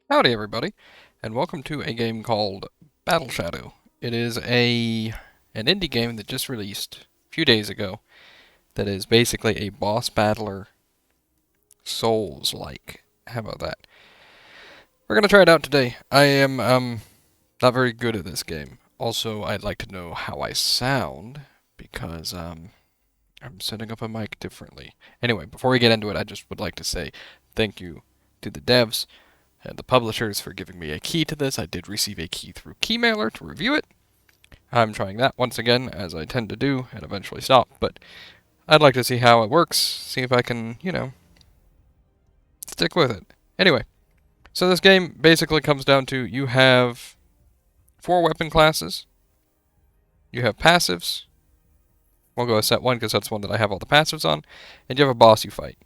Howdy everybody, and welcome to a game called Battle Shadow. It is an indie game that just released a few days ago that is basically a boss battler Souls-like. How about that? We're gonna try it out today. I am not very good at this game. Also, I'd like to know how I sound because I'm setting up a mic differently. Anyway, before we get into it, I just would like to say thank you to the devs and the publishers for giving me a key to this. I did receive a key through Keymailer to review it. I'm trying that once again, as I tend to do, and eventually stop, but I'd like to see how it works, see if I can, stick with it. Anyway, so this game basically comes down to you have 4 weapon classes, you have passives, we'll go with set 1 because that's one that I have all the passives on, and you have a boss you fight.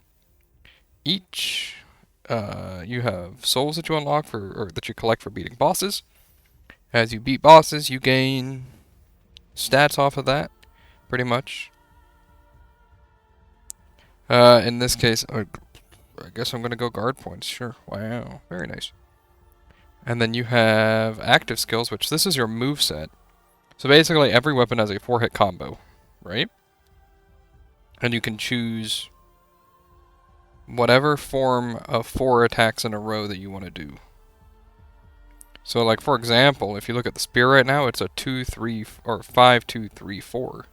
Each, you have souls that you unlock or that you collect for beating bosses. As you beat bosses, you gain stats off of that, pretty much. In this case, I guess I'm going to go guard points. Sure. Wow. Very nice. And then you have active skills, which this is your move set. So basically, every weapon has a 4-hit combo, right? And you can choose whatever form of 4 attacks in a row that you want to do. So, like, for example, if you look at the spear right now, it's a 2, 3, or 5, 2, 3, 4.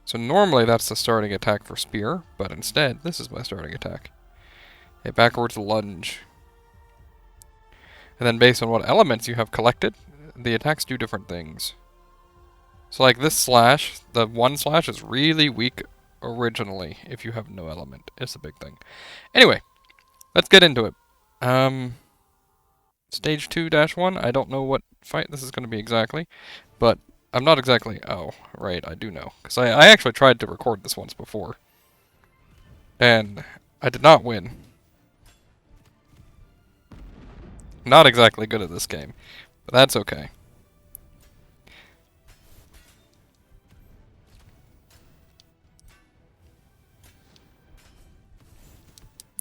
So normally that's the starting attack for spear, but instead, this is my starting attack. A backwards lunge. And then based on what elements you have collected, the attacks do different things. So like this slash, the 1 slash is really weak originally if you have no element. It's a big thing. Anyway, let's get into it. Stage 2-1, I don't know what fight this is going to be exactly, but I'm not exactly... Oh, right, I do know. Because I actually tried to record this once before. And I did not win. Not exactly good at this game, but that's okay.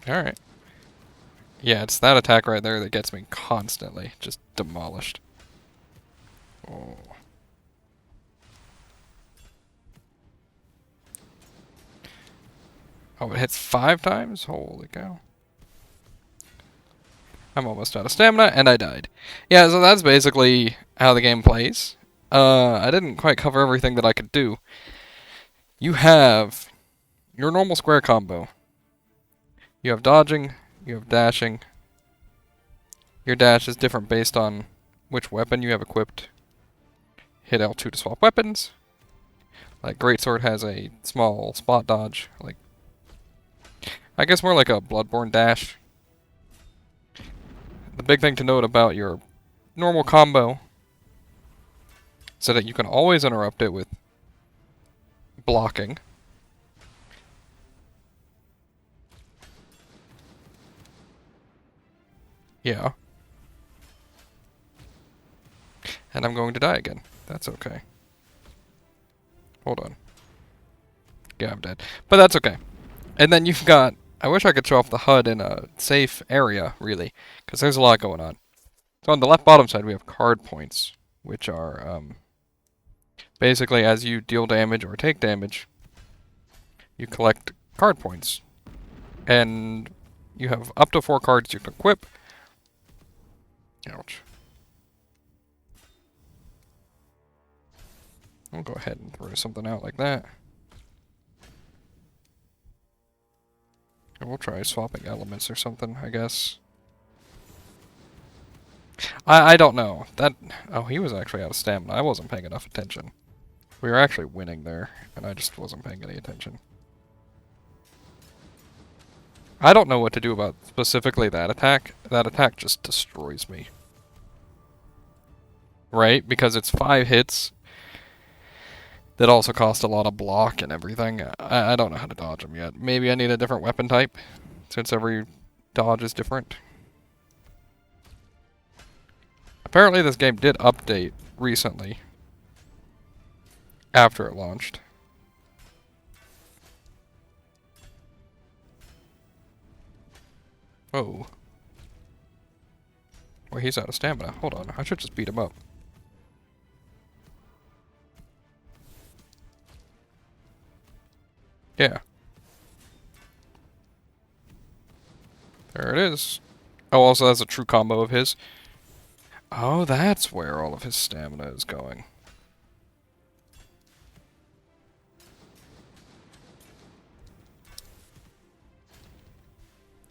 Alright. Yeah, it's that attack right there that gets me constantly. Just demolished. Oh. Oh, it hits 5 times? Holy cow. I'm almost out of stamina, and I died. Yeah, so that's basically how the game plays. I didn't quite cover everything that I could do. You have your normal square combo. You have dodging, you have dashing. Your dash is different based on which weapon you have equipped. Hit L2 to swap weapons. Like Greatsword has a small spot dodge, like I guess more like a Bloodborne dash. The big thing to note about your normal combo is that you can always interrupt it with blocking. Yeah. And I'm going to die again. That's okay. Hold on. Yeah, I'm dead. But that's okay. And then you've got... I wish I could show off the HUD in a safe area, really, because there's a lot going on. So on the left bottom side, we have card points, which are basically as you deal damage or take damage, you collect card points. And you have up to 4 cards you can equip. Ouch. I'll go ahead and throw something out like that. And we'll try swapping elements or something, I guess. I don't know. Oh, he was actually out of stamina. I wasn't paying enough attention. We were actually winning there, and I just wasn't paying any attention. I don't know what to do about specifically that attack. That attack just destroys me. Right? Because it's 5 hits that also cost a lot of block and everything. I don't know how to dodge them yet. Maybe I need a different weapon type, since every dodge is different. Apparently this game did update recently, after it launched. Oh. Wait, he's out of stamina. Hold on, I should just beat him up. Yeah. There it is. Oh, also that's a true combo of his. Oh, that's where all of his stamina is going.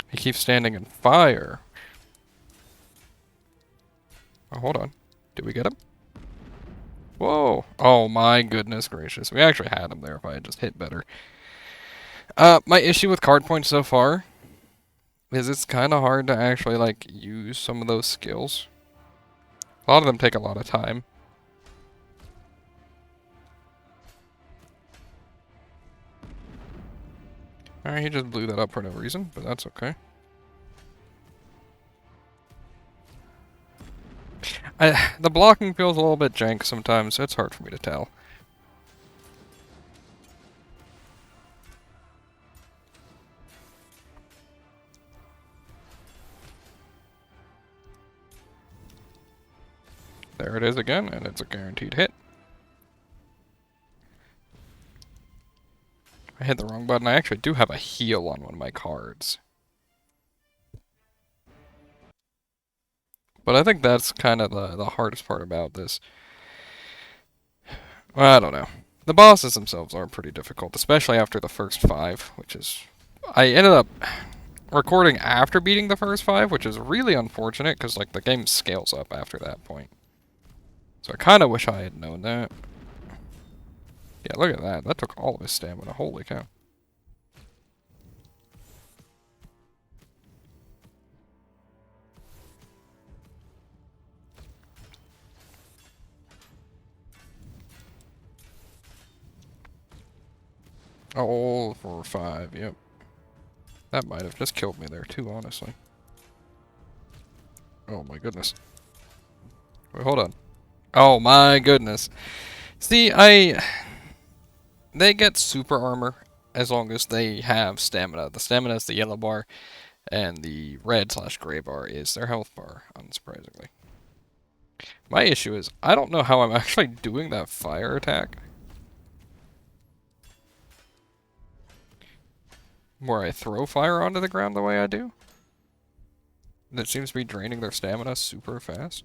He keeps standing in fire. Oh, hold on. Did we get him? Whoa. Oh my goodness gracious. We actually had him there if I had just hit better. My issue with card points so far is it's kind of hard to actually, like, use some of those skills. A lot of them take a lot of time. Alright, he just blew that up for no reason, but that's okay. The blocking feels a little bit jank sometimes, so it's hard for me to tell. There it is again, and it's a guaranteed hit. I hit the wrong button. I actually do have a heal on one of my cards. But I think that's kind of the hardest part about this. Well, I don't know. The bosses themselves are pretty difficult, especially after the first 5, which is... I ended up recording after beating the first 5, which is really unfortunate, because, like, the game scales up after that point. So I kind of wish I had known that. Yeah, look at that. That took all of his stamina. Holy cow. Oh, 4 or 5, yep. That might have just killed me there too, honestly. Oh my goodness. Wait, hold on. Oh my goodness. See, they get super armor as long as they have stamina. The stamina is the yellow bar, and the red/gray bar is their health bar, unsurprisingly. My issue is, I don't know how I'm actually doing that fire attack. Where I throw fire onto the ground the way I do. That seems to be draining their stamina super fast.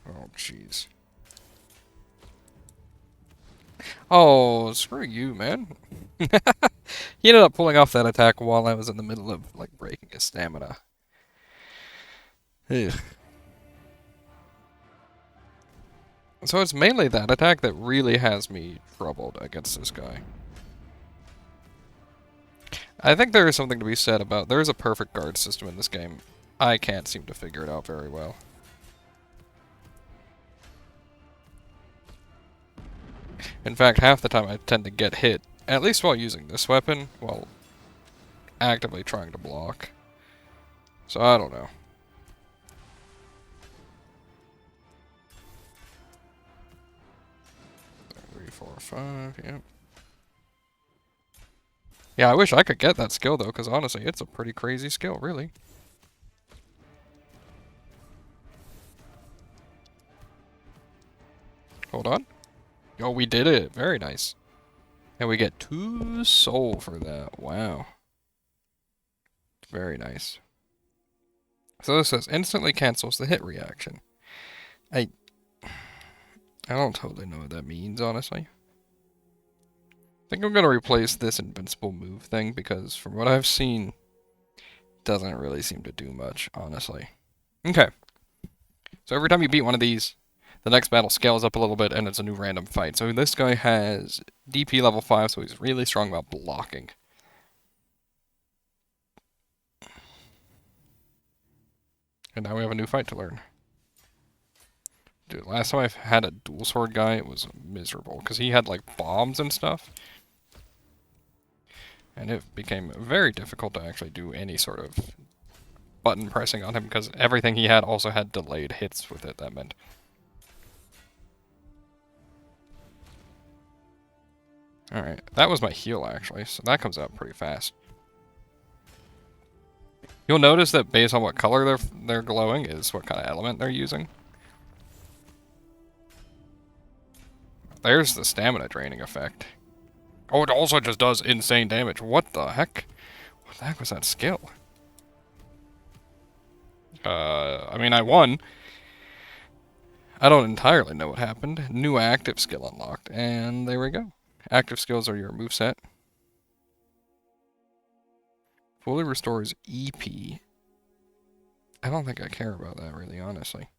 Oh, jeez. Oh, screw you, man. He ended up pulling off that attack while I was in the middle of, like, breaking his stamina. Ugh. So it's mainly that attack that really has me troubled against this guy. I think there is something to be said about... There is a perfect guard system in this game. I can't seem to figure it out very well. In fact, half the time I tend to get hit, at least while using this weapon, while actively trying to block. So I don't know. Three, 4, 5, yep. Yeah, I wish I could get that skill though, because honestly, it's a pretty crazy skill, really. Hold on. Oh, we did it. Very nice. And we get 2 soul for that. Wow. Very nice. So this says instantly cancels the hit reaction. I don't totally know what that means, honestly. I think I'm going to replace this invincible move thing because from what I've seen, it doesn't really seem to do much, honestly. Okay. So every time you beat one of these, the next battle scales up a little bit and it's a new random fight. So this guy has DP level 5, so he's really strong about blocking. And now we have a new fight to learn. Dude, last time I had a dual sword guy, it was miserable because he had like bombs and stuff. And it became very difficult to actually do any sort of button pressing on him because everything he had also had delayed hits with it, that meant. Alright, that was my heal actually, so that comes out pretty fast. You'll notice that based on what color they're glowing is what kind of element they're using. There's the stamina draining effect. Oh, it also just does insane damage. What the heck? What the heck was that skill? I mean, I won. I don't entirely know what happened. New active skill unlocked, and there we go. Active skills are your moveset. Fully restores EP. I don't think I care about that really, honestly.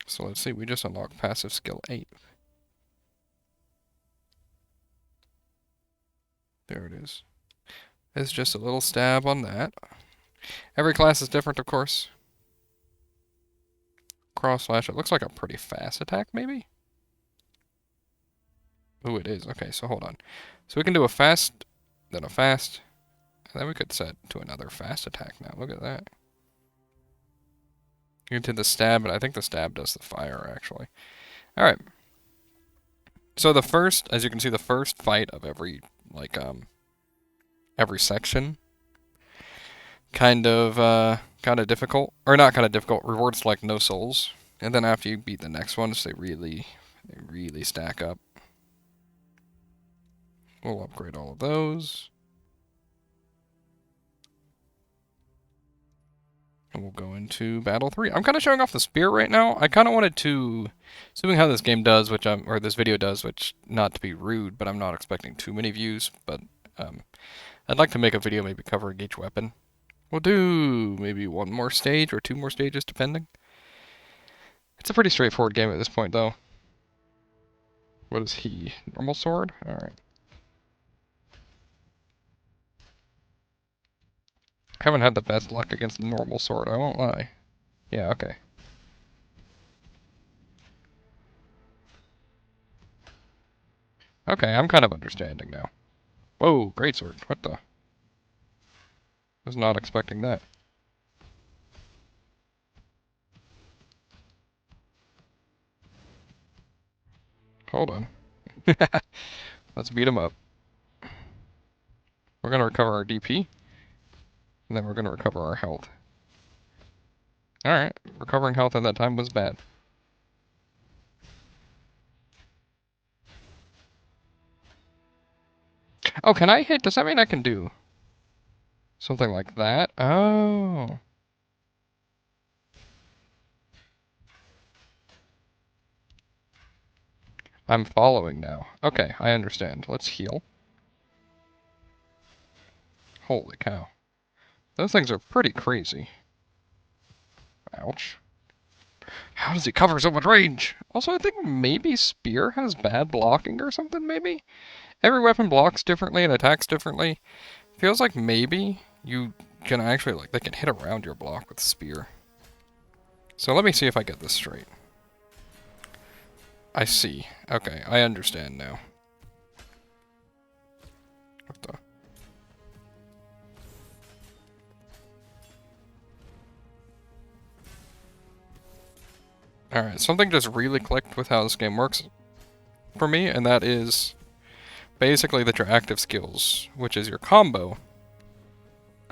So let's see, we just unlocked passive skill 8. There it is. It's just a little stab on that. Every class is different, of course. Cross slash, it looks like a pretty fast attack, maybe? Ooh, it is. Okay, so hold on. So we can do a fast, then a fast, and then we could set to another fast attack now. Look at that. You did the stab, and I think the stab does the fire, actually. Alright. So the first, as you can see, the first fight of every, like, every section, kind of difficult. Or not kind of difficult, rewards like no souls. And then after you beat the next ones, they really stack up. We'll upgrade all of those. And we'll go into Battle 3. I'm kind of showing off the spear right now. I kind of wanted to, assuming how this game does, or this video does, which, not to be rude, but I'm not expecting too many views, but I'd like to make a video maybe covering each weapon. We'll do maybe one more stage or two more stages, depending. It's a pretty straightforward game at this point, though. What is he? Normal sword? Alright. I haven't had the best luck against normal sword, I won't lie. Yeah, okay. Okay, I'm kind of understanding now. Whoa, greatsword. What the? Was not expecting that. Hold on. Let's beat him up. We're gonna recover our DP, and then we're gonna recover our health. Alright, recovering health at that time was bad. Oh, can I hit? Does that mean I can do something like that? Oh. I'm following now. Okay, I understand. Let's heal. Holy cow. Those things are pretty crazy. Ouch. How does he cover so much range? Also, I think maybe Spear has bad blocking or something, maybe? Every weapon blocks differently and attacks differently. Feels like maybe you can actually, like, they can hit around your block with Spear. So let me see if I get this straight. I see. Okay, I understand now. What the? Alright, something just really clicked with how this game works for me, and that is basically that your active skills, which is your combo,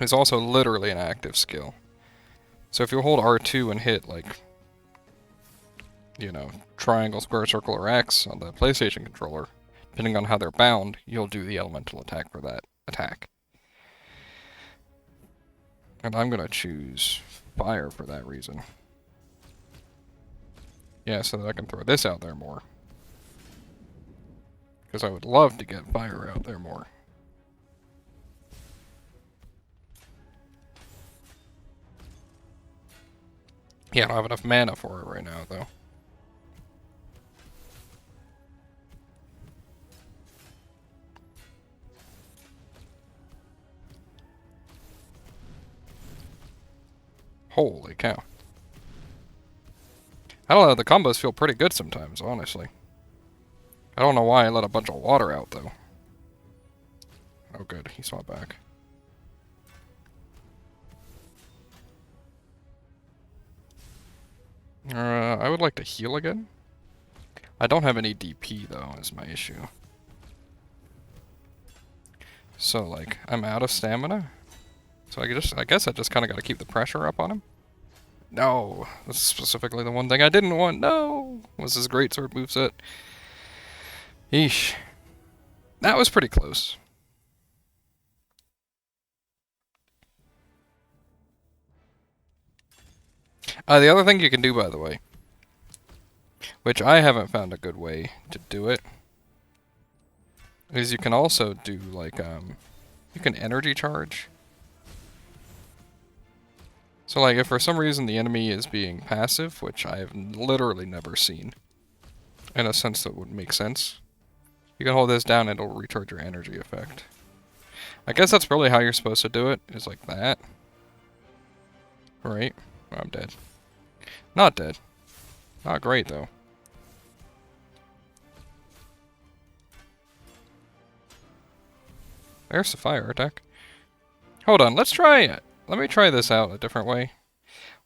is also literally an active skill. So if you hold R2 and hit, like, you know, triangle, square, circle, or X on the PlayStation controller, depending on how they're bound, you'll do the elemental attack for that attack. And I'm gonna choose fire for that reason. Yeah, so that I can throw this out there more. Because I would love to get fire out there more. Yeah, I don't have enough mana for it right now, though. Holy cow. I don't know, the combos feel pretty good sometimes, honestly. I don't know why I let a bunch of water out, though. Oh good, he's not back. I would like to heal again. I don't have any DP though, is my issue. So like, I'm out of stamina. So I guess I just kind of got to keep the pressure up on him. No, that's specifically the one thing I didn't want. No, was his greatsword moveset. Eesh, that was pretty close. The other thing you can do, by the way, which I haven't found a good way to do it, is you can also do like you can energy charge. So like if for some reason the enemy is being passive, which I've literally never seen, in a sense that would make sense, you can hold this down and it'll recharge your energy effect. I guess that's probably how you're supposed to do it, is like that. Right? Oh, I'm dead. Not dead. Not great though. There's the fire attack. Hold on, let's try it. Let me try this out a different way.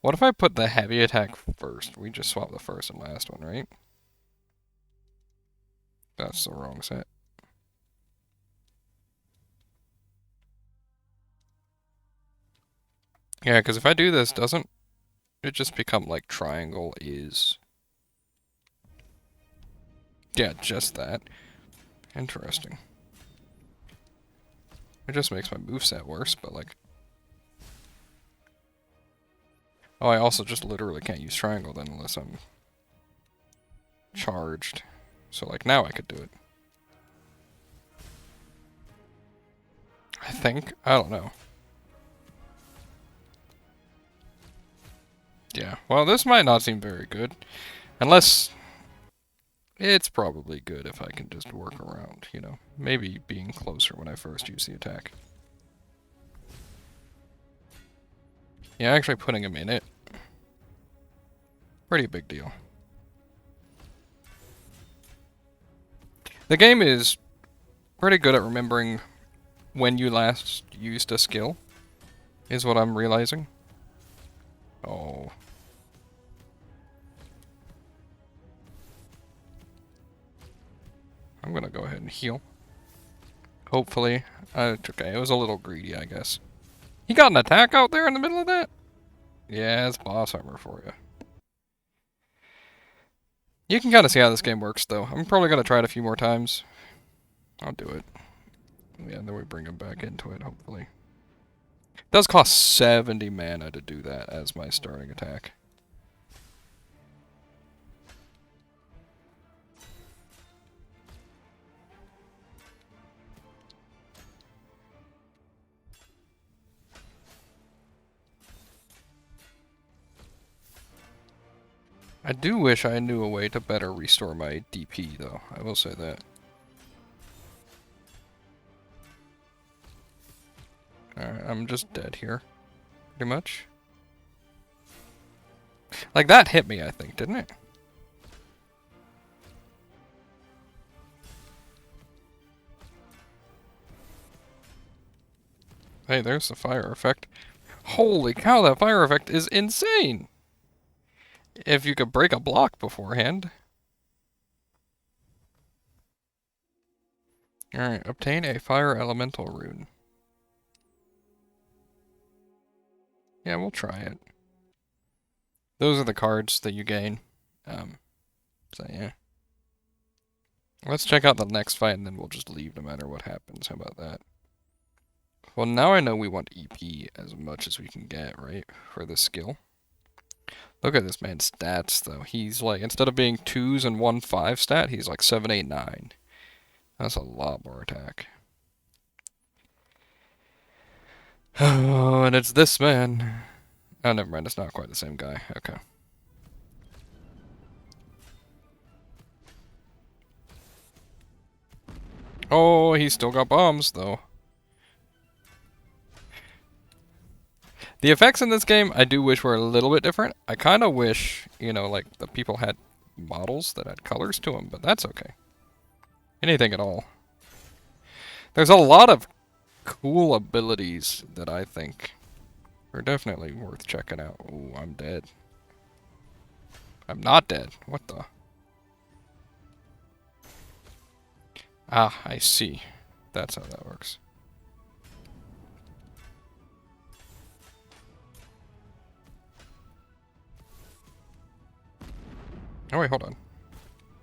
What if I put the heavy attack first? We just swap the first and last one, right? That's the wrong set. Yeah, because if I do this, doesn't it just become like triangle is... Yeah, just that. Interesting. It just makes my moveset worse, but like... Oh, I also just literally can't use triangle then unless I'm charged. So like now I could do it. I think. I don't know. Yeah, well this might not seem very good. Unless... It's probably good if I can just work around, you know. Maybe being closer when I first use the attack. Yeah, actually putting him in it. Pretty big deal. The game is pretty good at remembering when you last used a skill, is what I'm realizing. Oh. I'm gonna go ahead and heal. Hopefully. It's okay, it was a little greedy, I guess. He got an attack out there in the middle of that? Yeah, it's boss armor for you. You can kind of see how this game works, though. I'm probably going to try it a few more times. I'll do it. Yeah, and then we bring him back into it, hopefully. It does cost 70 mana to do that as my starting attack. I do wish I knew a way to better restore my DP, though. I will say that. Alright, I'm just dead here. Pretty much. Like, that hit me, I think, didn't it? Hey, there's the fire effect. Holy cow, that fire effect is insane! If you could break a block beforehand. Alright, obtain a fire elemental rune. Yeah, we'll try it. Those are the cards that you gain. So yeah. Let's check out the next fight and then we'll just leave no matter what happens. How about that? Well, now I know we want EP as much as we can get, right? For this skill. Look at this man's stats, though. He's like, instead of being 2s and 1-5 stat, he's like 7, 8, 9. That's a lot more attack. Oh, and it's this man. Oh, never mind. It's not quite the same guy. Okay. Oh, he's still got bombs, though. The effects in this game, I do wish were a little bit different. I kind of wish, you know, like, the people had models that had colors to them, but that's okay. Anything at all. There's a lot of cool abilities that I think are definitely worth checking out. Ooh, I'm dead. I'm not dead. What the? Ah, I see. That's how that works. Oh wait, hold on.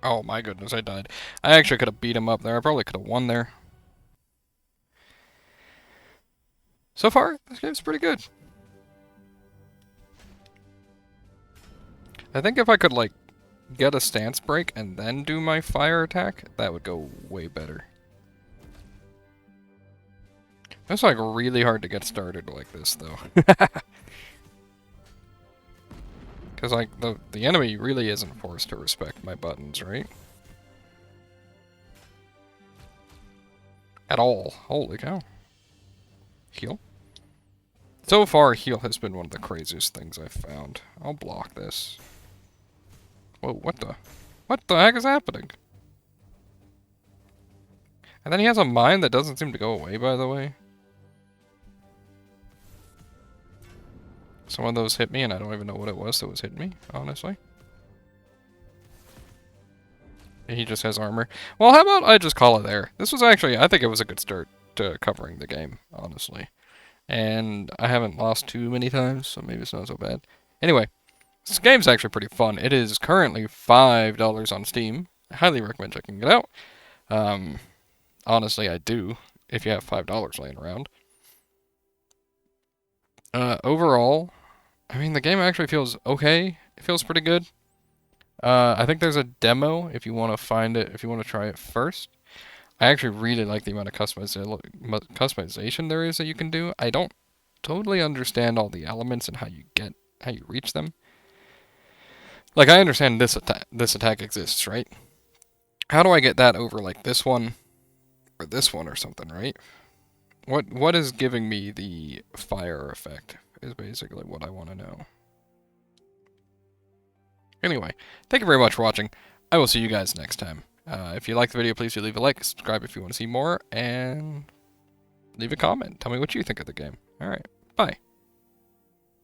Oh my goodness, I died. I actually could have beat him up there. I probably could have won there. So far, this game's pretty good. I think if I could, like, get a stance break and then do my fire attack, that would go way better. It's, like, really hard to get started like this, though. Because, like, the enemy really isn't forced to respect my buttons, right? At all. Holy cow. Heal? So far, heal has been one of the craziest things I've found. I'll block this. Whoa, what the heck is happening? And then he has a mine that doesn't seem to go away, by the way. Some of those hit me, and I don't even know what it was that was hitting me, honestly. And he just has armor. Well, how about I just call it there? This was actually, I think it was a good start to covering the game, honestly. And I haven't lost too many times, so maybe it's not so bad. Anyway, this game's actually pretty fun. It is currently $5 on Steam. I highly recommend checking it out. Honestly, I do, if you have $5 laying around. Overall, I mean, the game actually feels okay. It feels pretty good. I think there's a demo if you want to find it, if you want to try it first. I actually really like the amount of customization there is that you can do. I don't totally understand all the elements and how you reach them. Like, I understand this attack exists, right? How do I get that over, like, this one or something, right? What is giving me the fire effect is basically what I want to know. Anyway, thank you very much for watching. I will see you guys next time. If you like the video, please do leave a like, subscribe if you want to see more, and leave a comment. Tell me what you think of the game. Alright, bye.